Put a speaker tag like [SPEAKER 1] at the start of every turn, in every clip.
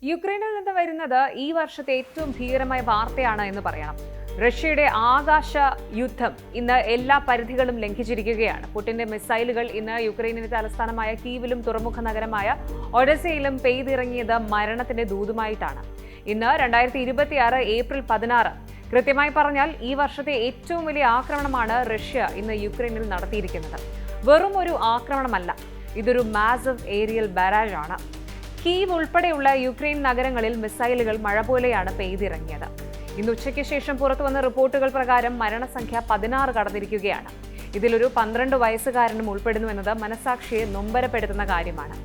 [SPEAKER 1] യുക്രൈനിൽ നിന്ന് വരുന്നത് ഈ വർഷത്തെ ഏറ്റവും ഭീകരമായ വാർത്തയാണ് എന്ന് പറയണം. റഷ്യയുടെ ആകാശ യുദ്ധം ഇന്ന് എല്ലാ പരിധികളും ലംഘിച്ചിരിക്കുകയാണ്. പുടിന്റെ മിസൈലുകൾ ഇന്ന് യുക്രൈനിന്റെ തലസ്ഥാനമായ കീവിലും തുറമുഖ നഗരമായ ഒഡസയിലും പെയ്തിറങ്ങിയത് മരണത്തിന്റെ ദൂതുമായിട്ടാണ്. ഇന്ന് 2026 ഏപ്രിൽ 16. കൃത്യമായി പറഞ്ഞാൽ ഈ വർഷത്തെ ഏറ്റവും വലിയ ആക്രമണമാണ് റഷ്യ ഇന്ന് യുക്രൈനിൽ നടത്തിയിരിക്കുന്നത്. വെറും ഒരു ആക്രമണമല്ല, ഇതൊരു മാസീവ് ഏരിയൽ ബാരാജ് ആണ്. കീവ് ഉൾപ്പെടെയുള്ള യുക്രൈൻ നഗരങ്ങളിൽ മിസൈലുകൾ മഴ പോലെയാണ് പെയ്തിറങ്ങിയത്. ഇന്ന് ഉച്ചയ്ക്ക് ശേഷം പുറത്തുവന്ന റിപ്പോർട്ടുകൾ പ്രകാരം മരണസംഖ്യ 16 കടന്നിരിക്കുകയാണ്. ഇതിലൊരു 12 വയസ്സുകാരനും ഉൾപ്പെടുന്നു എന്നത് മനസാക്ഷിയെ നൊമ്പരപ്പെടുത്തുന്ന കാര്യമാണ്.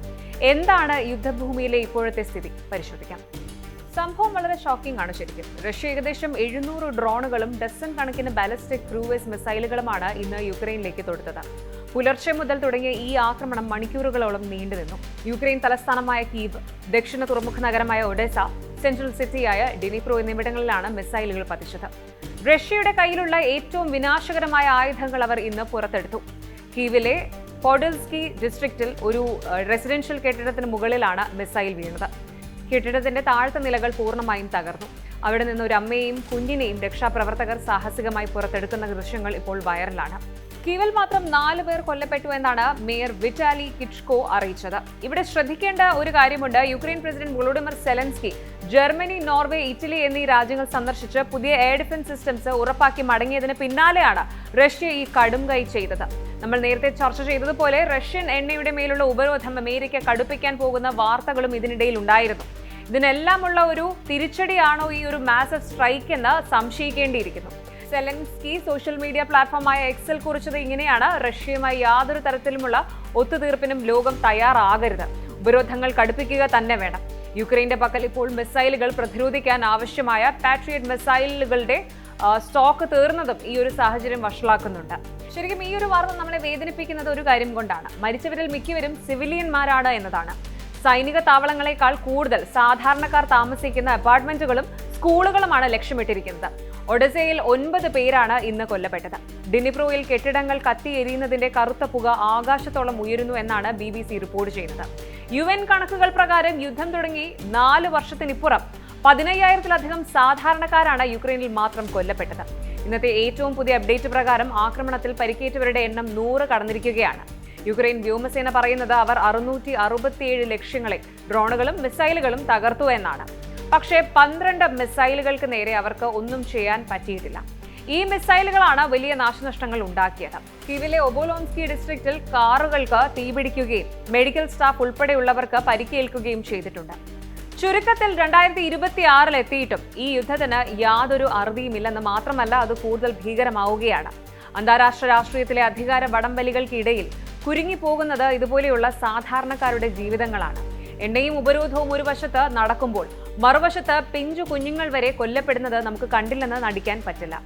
[SPEAKER 1] എന്താണ് യുദ്ധഭൂമിയിലെ ഇപ്പോഴത്തെ സ്ഥിതി? പരിശോധിക്കാം. സംഭവം വളരെ ഷോക്കിംഗ് ആണ് ശരിക്കും. റഷ്യ ഏകദേശം 700 ഡ്രോണുകളും ഡസൻ കണക്കിന് ബാലിസ്റ്റിക് ക്രൂവേസ് മിസൈലുകളുമാണ് ഇന്ന് യുക്രൈനിലേക്ക് തൊടുത്തത്. പുലർച്ചെ മുതൽ തുടങ്ങിയ ഈ ആക്രമണം മണിക്കൂറുകളോളം നീണ്ടുനിന്നു. യുക്രൈൻ തലസ്ഥാനമായ കീവ്, ദക്ഷിണ തുറമുഖ നഗരമായ ഒഡേസ, സെൻട്രൽ സിറ്റിയായ ഡിനിപ്രോ എന്നിവിടങ്ങളിലാണ് മിസൈലുകൾ പതിച്ചത്. റഷ്യയുടെ കയ്യിലുള്ള ഏറ്റവും വിനാശകരമായ ആയുധങ്ങൾ അവർ ഇന്ന് പുറത്തെടുത്തു. കീവിലെ പോഡൽസ്കി ഡിസ്ട്രിക്റ്റിൽ ഒരു റെസിഡൻഷ്യൽ കെട്ടിടത്തിന് മുകളിലാണ് മിസൈൽ വീണത്. കെട്ടിടത്തിന്റെ താഴത്തെ നിലകൾ പൂർണ്ണമായും തകർന്നു. അവിടെ നിന്ന് ഒരു അമ്മയെയും കുഞ്ഞിനെയും രക്ഷാപ്രവർത്തകർ സാഹസികമായി പുറത്തെടുക്കുന്ന ദൃശ്യങ്ങൾ ഇപ്പോൾ വൈറലാണ്. കീവിൽ മാത്രം 4 പേർ കൊല്ലപ്പെട്ടു എന്നാണ് മേയർ വിറ്റാലി കിച്കോ അറിയിച്ചത്. ഇവിടെ ശ്രദ്ധിക്കേണ്ട ഒരു കാര്യമുണ്ട്. Ukraine president Volodymyr Zelensky Germany, Norway, Italy എന്നീ രാജ്യങ്ങൾ സന്ദർശിച്ച് പുതിയ എയർ ഡിഫൻസ് സിസ്റ്റംസ് ഉറപ്പാക്കി മടങ്ങിയതിന് പിന്നാലെയാണ് റഷ്യ ഈ കടുംകൈ ചെയ്തത്. നമ്മൾ നേരത്തെ ചർച്ച ചെയ്തതുപോലെ റഷ്യൻ എണ്ണയുടെ മേലുള്ള ഉപരോധം അമേരിക്ക കടുപ്പിക്കാൻ പോകുന്ന വാർത്തകളും ഇതിനിടയിൽ ഉണ്ടായിരുന്നു. ഇതിനെല്ലാമുള്ള ഒരു തിരിച്ചടിയാണോ ഈ ഒരു മാസീവ് സ്ട്രൈക്ക് എന്ന് സംശയിക്കേണ്ടിയിരിക്കുന്നു. സെലൻസ്കി സോഷ്യൽ മീഡിയ പ്ലാറ്റ്ഫോമായ എക്സിൽ കുറിച്ചത് ഇങ്ങനെയാണ്: റഷ്യയുമായി യാതൊരു തരത്തിലുമുള്ള ഒത്തുതീർപ്പിനും ലോകം തയ്യാറാകരുത്. ഉപരോധങ്ങൾ കടുപ്പിക്കുക തന്നെ വേണം. യുക്രൈന്റെ പക്കൽ ഇപ്പോൾ മിസൈലുകൾ പ്രതിരോധിക്കാൻ ആവശ്യമായ പാട്രിയറ്റ് മിസൈലുകളുടെ സ്റ്റോക്ക് തീർന്നതും ഈ ഒരു സാഹചര്യം വഷളാക്കുന്നുണ്ട്. ശരിക്കും ഈ ഒരു വാർത്ത നമ്മളെ വേദനിപ്പിക്കുന്നത് ഒരു കാര്യം കൊണ്ടാണ്. മരിച്ചവരിൽ മിക്കവരും സിവിലിയന്മാരാണ് എന്നതാണ്. സൈനിക താവളങ്ങളെക്കാൾ കൂടുതൽ സാധാരണക്കാർ താമസിക്കുന്ന അപ്പാർട്ട്മെന്റുകളും സ്കൂളുകളുമാണ് ലക്ഷ്യമിട്ടിരിക്കുന്നത്. ഒഡസയിൽ 9 പേരാണ് ഇന്ന് കൊല്ലപ്പെട്ടത്. ഡിനിപ്രോയിൽ കെട്ടിടങ്ങൾ കത്തിയെരിയുന്നതിന്റെ കറുത്ത പുക ആകാശത്തോളം ഉയരുന്നു എന്നാണ് BBC റിപ്പോർട്ട് ചെയ്യുന്നത്. UN കണക്കുകൾ പ്രകാരം യുദ്ധം തുടങ്ങി 4 വർഷത്തിനിപ്പുറം 15,000-ലധികം സാധാരണക്കാരാണ് യുക്രൈനിൽ മാത്രം കൊല്ലപ്പെട്ടത്. ഇന്നത്തെ ഏറ്റവും പുതിയ അപ്ഡേറ്റ് പ്രകാരം ആക്രമണത്തിൽ പരിക്കേറ്റവരുടെ എണ്ണം 100 കടന്നിരിക്കുകയാണ്. യുക്രൈൻ വ്യോമസേന പറയുന്നത് അവർ 667 ലക്ഷ്യങ്ങളെ ഡ്രോണുകളും മിസൈലുകളും തകർത്തു എന്നാണ്. പക്ഷേ 12 മിസൈലുകൾക്ക് നേരെ അവർക്ക് ഒന്നും ചെയ്യാൻ പറ്റിയിട്ടില്ല. ഈ മിസൈലുകളാണ് വലിയ നാശനഷ്ടങ്ങൾ ഉണ്ടാക്കിയത്. കീവിലെ ഒബോലോൻസ്കി ഡിസ്ട്രിക്റ്റിൽ കാറുകൾക്ക് തീപിടിക്കുകയും മെഡിക്കൽ സ്റ്റാഫ് ഉൾപ്പെടെയുള്ളവർക്ക് പരിക്കേൽക്കുകയും ചെയ്തിട്ടുണ്ട്. ചുരുക്കത്തിൽ 2026 എത്തിയിട്ടും ഈ യുദ്ധത്തിന് യാതൊരു അറുതിയുമില്ലെന്ന് മാത്രമല്ല, അത് കൂടുതൽ ഭീകരമാവുകയാണ്. അന്താരാഷ്ട്ര രാഷ്ട്രീയത്തിലെ അധികാര വടംവലികൾക്കിടയിൽ കുരുങ്ങിപ്പോകുന്നത് ഇതുപോലെയുള്ള സാധാരണക്കാരുടെ ജീവിതങ്ങളാണ്. എണ്ണയും ഉപരോധവും ഒരു വശത്ത് നടക്കുമ്പോൾ മറുവശത്ത് പിഞ്ചു കുഞ്ഞുങ്ങൾ വരെ കൊല്ലപ്പെടുന്നത് നമുക്ക് കണ്ടില്ലെന്ന് നടിക്കാൻ പറ്റില്ല.